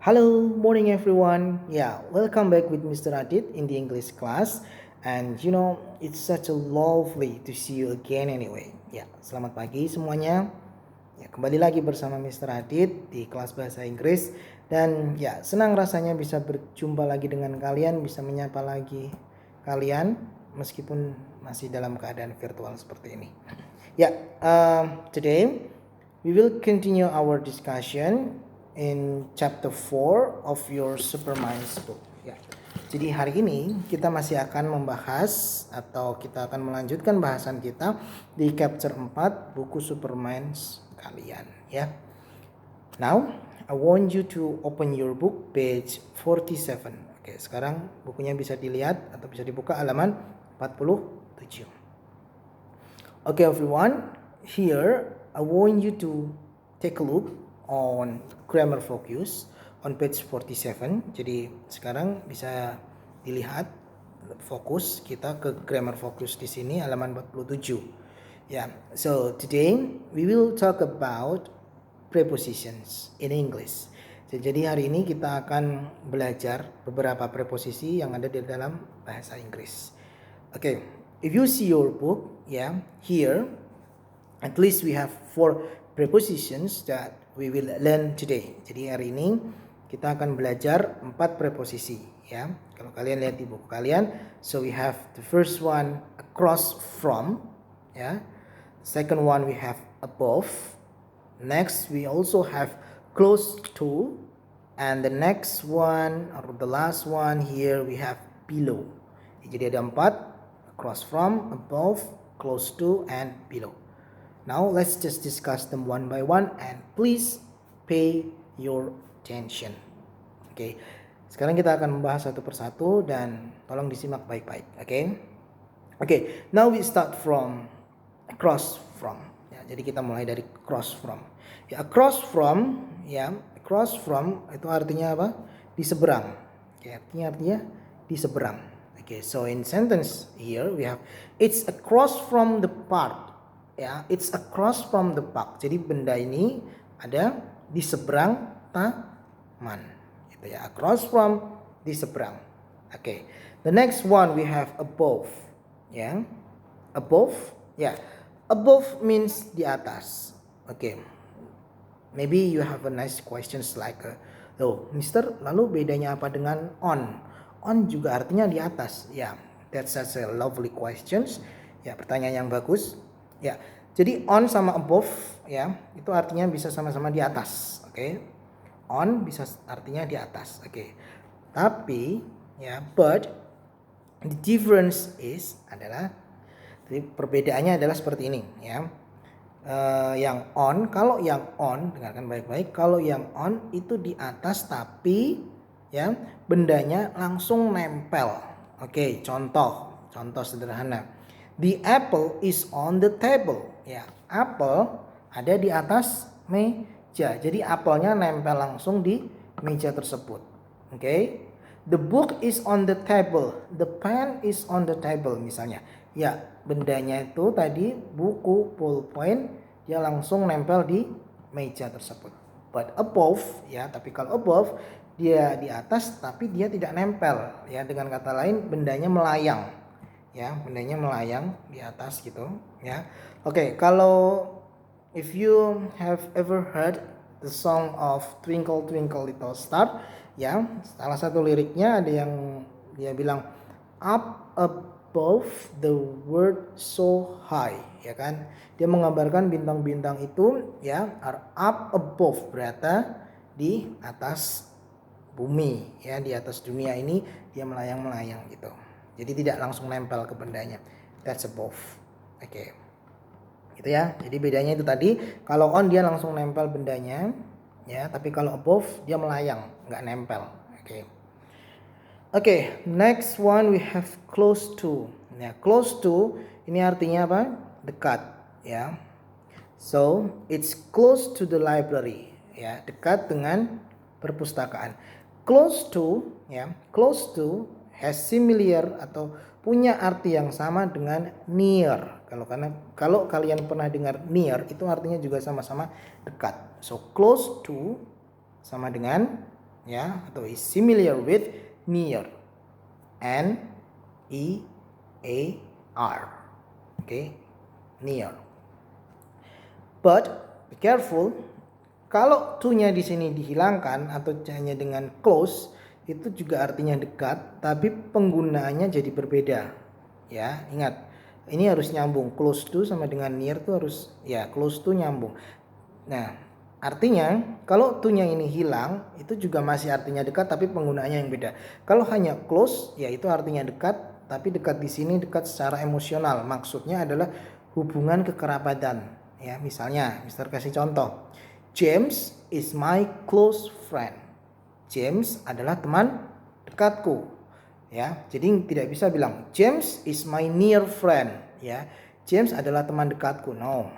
Hello, morning everyone. Yeah, welcome back with Mr. Adit in the English class. And it's such a lovely to see you again anyway. Ya, selamat pagi semuanya. Ya, kembali lagi bersama Mr. Adit di kelas bahasa Inggris. Dan ya, senang rasanya bisa berjumpa lagi dengan kalian, bisa menyapa lagi kalian meskipun masih dalam keadaan virtual seperti ini. Ya, today we will continue our discussion in chapter 4 of your Superminds book. Ya. Jadi hari ini kita masih akan membahas atau kita akan melanjutkan bahasan kita di chapter 4 buku Superminds kalian ya. Now, I want you to open your book page 47. Oke, sekarang bukunya bisa dilihat atau bisa dibuka halaman 47. Okay everyone, here I want you to take a look on grammar focus on page 47. Jadi sekarang bisa dilihat fokus kita ke grammar focus di sini halaman 47. Yeah, so today we will talk about prepositions in English. Jadi hari ini kita akan belajar beberapa preposisi yang ada di dalam bahasa Inggris. Okay, if you see your book, here at least we have 4 prepositions that we will learn today. Jadi hari ini kita akan belajar 4 preposisi ya. Kalau kalian lihat di buku kalian, so we have the first one across from ya. Second one we have above. Next we also have close to, and the next one or the last one here we have below. Jadi ada 4, across from, above, close to, and below. Now let's just discuss them one by one and please pay your attention. Okay. Sekarang kita akan membahas satu persatu dan tolong disimak baik-baik. Okay, now we start from across from. Ya, jadi kita mulai dari cross from. Ya, across from itu artinya apa? Di seberang. Oke, artinya di seberang. Okay, so in sentence here we have it's across from the park. Ya, it's across from the park. Jadi benda ini ada di seberang taman. Gitu ya, across from, di seberang. Okay, the next one we have above. Ya, above. Ya, above means di atas. Okay, maybe you have a nice questions like, Mister, lalu bedanya apa dengan on? On juga artinya di atas. Ya, that's such a lovely questions. Ya, pertanyaan yang bagus. Ya, jadi on sama above ya, itu artinya bisa sama-sama di atas. Oke. On bisa artinya di atas. Oke. Tapi ya, but the difference is adalah, jadi perbedaannya adalah seperti ini ya. Yang on, kalau yang on, dengarkan baik-baik, kalau yang on itu di atas tapi ya bendanya langsung nempel. Oke, contoh sederhana. The apple is on the table. Ya, apple ada di atas meja. Jadi apelnya nempel langsung di meja tersebut. Oke. The book is on the table. The pen is on the table misalnya. Ya, bendanya itu tadi buku, pulpen, dia langsung nempel di meja tersebut. But above ya, tapi kalau above dia di atas tapi dia tidak nempel ya, dengan kata lain bendanya melayang ya, bendanya melayang di atas gitu ya. Oke, kalau if you have ever heard the song of Twinkle Twinkle Little Star ya, salah satu liriknya ada yang dia bilang up above the world so high ya kan, dia menggambarkan bintang-bintang itu ya are up above, berarti di atas bumi ya, di atas dunia ini dia melayang-melayang gitu. Jadi tidak langsung nempel ke bendanya. That's above. Oke. Gitu ya. Jadi bedanya itu tadi, kalau on dia langsung nempel bendanya ya, tapi kalau above dia melayang, nggak nempel. Oke, next one we have close to. Nah, close to ini artinya apa? Dekat ya. So, it's close to the library ya, dekat dengan perpustakaan. Close to ya, close to has similar atau punya arti yang sama dengan near. Kalau kalian pernah dengar near, itu artinya juga sama-sama dekat. So close to sama dengan ya, atau is similar with near. N E A R. Oke, near. But be careful, kalau to-nya di sini dihilangkan atau hanya dengan close, itu juga artinya dekat, tapi penggunaannya jadi berbeda. Ya, ingat, ini harus nyambung. Close to sama dengan near tuh harus, ya, close to nyambung. Nah, artinya kalau to-nya ini hilang, itu juga masih artinya dekat, tapi penggunaannya yang beda. Kalau hanya close, ya itu artinya dekat, tapi dekat di sini dekat secara emosional. Maksudnya adalah hubungan kekerabatan. Ya, misalnya, Mister kasih contoh. James is my close friend. James adalah teman dekatku. Ya, jadi tidak bisa bilang James is my near friend. Ya, James adalah teman dekatku. No,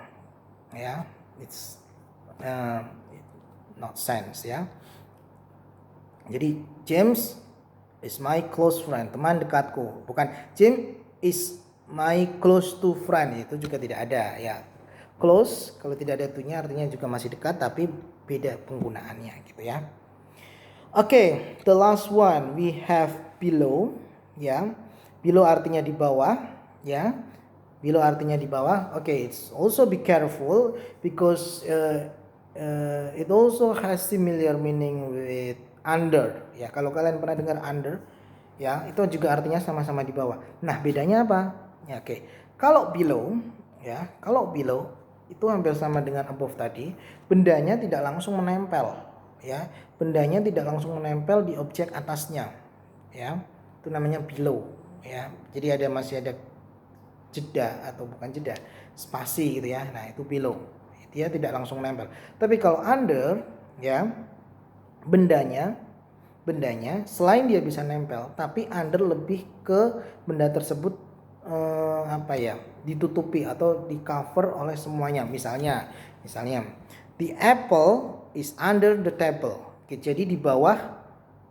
ya, it's not sense, ya. Jadi James is my close friend, teman dekatku. Bukan James is my close to friend, itu juga tidak ada, ya. Close kalau tidak ada to-nya artinya juga masih dekat, tapi beda penggunaannya gitu, ya. Oke, the last one we have below, ya. Below artinya di bawah, ya. Below artinya di bawah. Oke, it's also be careful because it also has similar meaning with under. Ya, kalau kalian pernah dengar under, ya, itu juga artinya sama-sama di bawah. Nah, bedanya apa? Ya, oke. Kalau below, ya, kalau below itu hampir sama dengan above tadi, bendanya tidak langsung menempel, ya. Bendanya tidak langsung menempel di objek atasnya, ya. Itu namanya below, ya. Jadi masih ada jeda atau bukan jeda, spasi gitu ya. Nah, itu below. Dia tidak langsung nempel. Tapi kalau under, ya, bendanya selain dia bisa nempel, tapi under lebih ke benda tersebut ditutupi atau di cover oleh semuanya. Misalnya the apple is under the table. Oke, jadi di bawah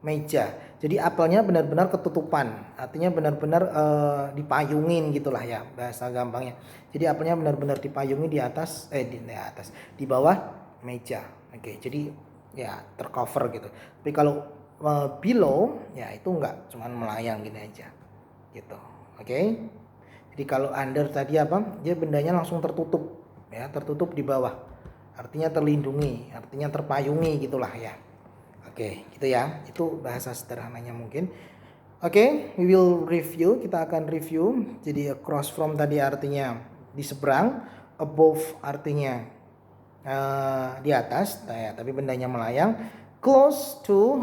meja. Jadi apelnya benar-benar ketutupan, artinya benar-benar dipayungin gitulah ya bahasa gampangnya. Jadi apelnya benar-benar dipayungi di atas di bawah meja. Oke, jadi ya tercover gitu. Tapi kalau below ya itu enggak, cuman melayang gini aja gitu. Oke. Jadi kalau under tadi apa? Dia bendanya langsung tertutup, ya, tertutup di bawah. Artinya terlindungi, artinya terpayungi gitulah ya. Oke, gitu ya. Itu bahasa sederhananya mungkin. Oke, we will review. Kita akan review. Jadi across from tadi artinya di seberang, above artinya di atas, ya, tapi bendanya melayang. Close to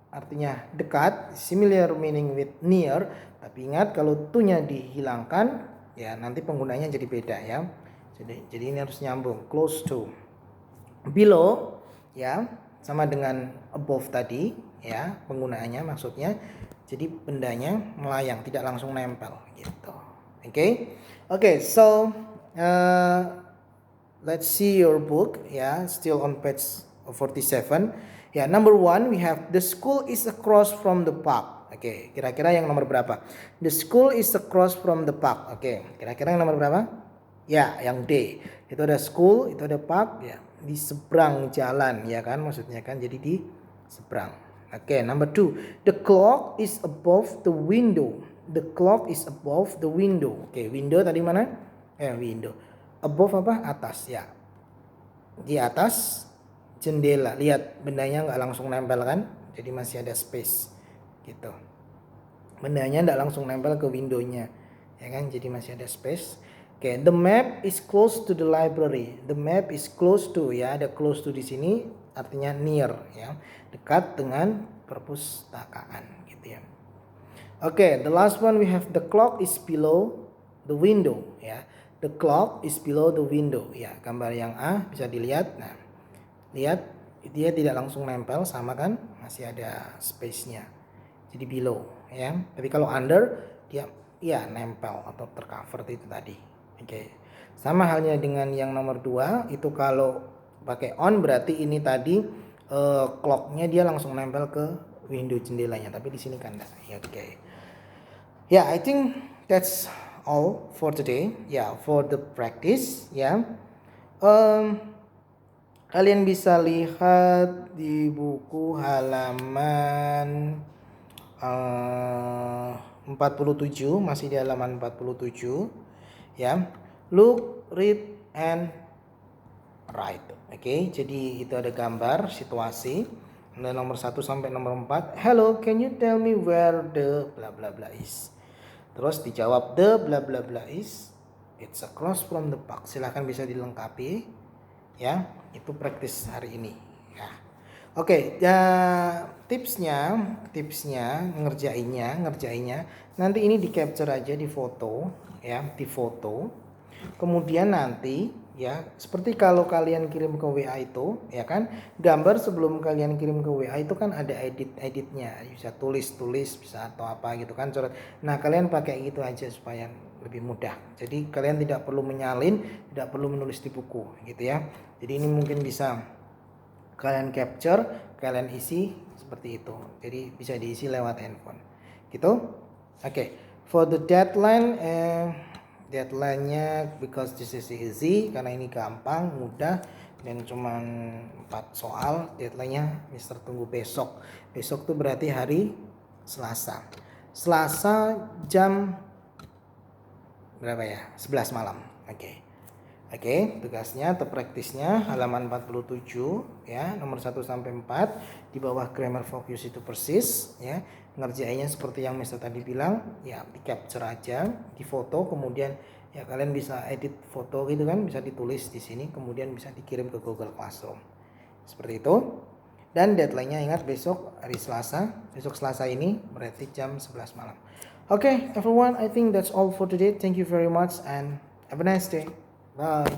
artinya dekat, similar meaning with near. Tapi ingat kalau to-nya dihilangkan, ya nanti penggunanya jadi beda ya. Jadi ini harus nyambung. Close to. Below, ya, sama dengan above tadi, ya, penggunaannya maksudnya. Jadi bendanya melayang, tidak langsung nempel gitu. Oke, so let's see your book, ya, still on page 47. Ya, number 1 we have the school is across from the park. Oke, kira-kira yang nomor berapa? The school is across from the park. Oke, kira-kira yang nomor berapa? Ya, yang D. Itu ada school, itu ada park, ya, di seberang jalan, ya kan, maksudnya kan, jadi di seberang. Oke, number 2. The clock is above the window. The clock is above the window. Oke, window tadi mana? Window. Above apa? Atas, ya. Di atas jendela. Lihat, bendanya nggak langsung nempel kan? Jadi masih ada space gitu. Bendanya nggak langsung nempel ke windownya, ya kan? Jadi masih ada space. Oke, the map is close to the library. The map is close to, ya, ada close to di sini artinya near, ya, dekat dengan perpustakaan gitu ya. Oke, the last one we have the clock is below the window, ya. The clock is below the window, ya. Gambar yang A bisa dilihat. Nah, lihat dia tidak langsung nempel, sama kan? Masih ada space-nya. Jadi below, ya. Tapi kalau under dia ya nempel atau tercover itu tadi. Oke. Sama halnya dengan yang nomor 2, itu kalau pakai on berarti ini tadi clock-nya dia langsung nempel ke window jendelanya, tapi di sini kan enggak. Ya, oke. Ya, I think that's all for today. Ya, for the practice, ya. Kalian bisa lihat di buku halaman 47, masih di halaman 47 ya. Look, read and write. Oke, jadi itu ada gambar situasi. Dan nomor 1 sampai nomor 4. Hello, can you tell me where the bla bla bla is? Terus dijawab the bla bla bla is. It's across from the park. Silahkan bisa dilengkapi ya. Itu praktis hari ini ya. Oke, ya tipsnya ngerjainnya nanti ini di capture aja, di foto ya, di foto. Kemudian nanti ya, seperti kalau kalian kirim ke WA itu ya kan, gambar sebelum kalian kirim ke WA itu kan ada editnya, bisa tulis bisa atau apa gitu kan, coret. Nah, kalian pakai gitu aja supaya lebih mudah. Jadi kalian tidak perlu menyalin, tidak perlu menulis di buku gitu ya. Jadi ini mungkin bisa kalian capture, kalian isi seperti itu. Jadi bisa diisi lewat handphone gitu. Oke. For the deadline-nya because this is easy, karena ini gampang, mudah, dan cuman 4 soal. Deadline-nya Mister tunggu besok. Besok tuh berarti hari Selasa. Selasa jam berapa ya? 11 malam. Oke, tugasnya atau praktisnya halaman 47 ya, nomor 1 sampai 4 di bawah grammar focus itu persis ya. Ngerjainnya seperti yang Mister tadi bilang, ya di capture aja, di foto, kemudian ya kalian bisa edit foto gitu kan, bisa ditulis di sini, kemudian bisa dikirim ke Google Classroom. Seperti itu. Dan deadline-nya ingat besok hari Selasa, besok Selasa ini berarti jam 11 malam. Okay, everyone, I think that's all for today. Thank you very much and have a nice day. Bye.